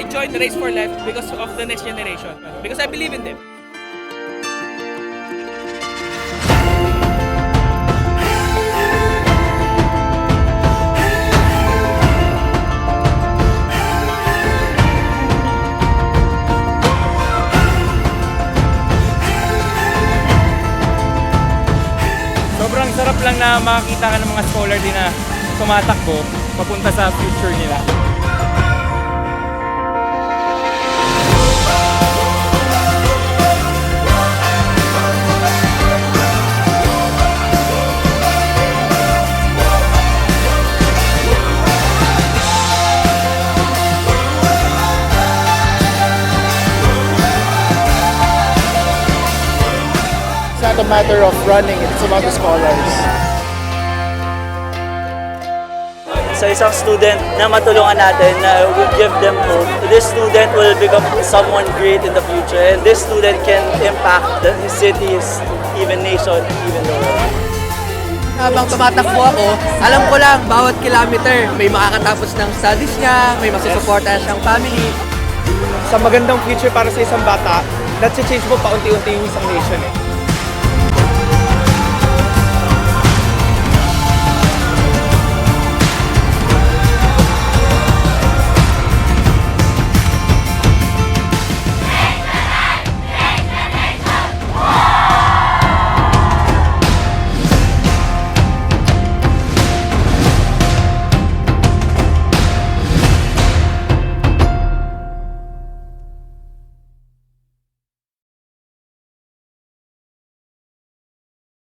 I joined Race for Life because of the next generation. Because I believe in them. Sobrang sarap lang na makakita ka ng mga scholar din na tumatakbo papunta sa future nila. It's not a matter of running, it's about the scholars. Sa isang student na matulungan natin na will give them hope. This student will become someone great in the future, and this student can impact his cities, even nation, even the world. Habang tumatakbo ako, alam ko lang bawat kilometer may makakatapos ng studies niya, may masusuportahan siyang family. Sa magandang future para sa isang bata, nag-change mo paunti-unti yung isang nation eh.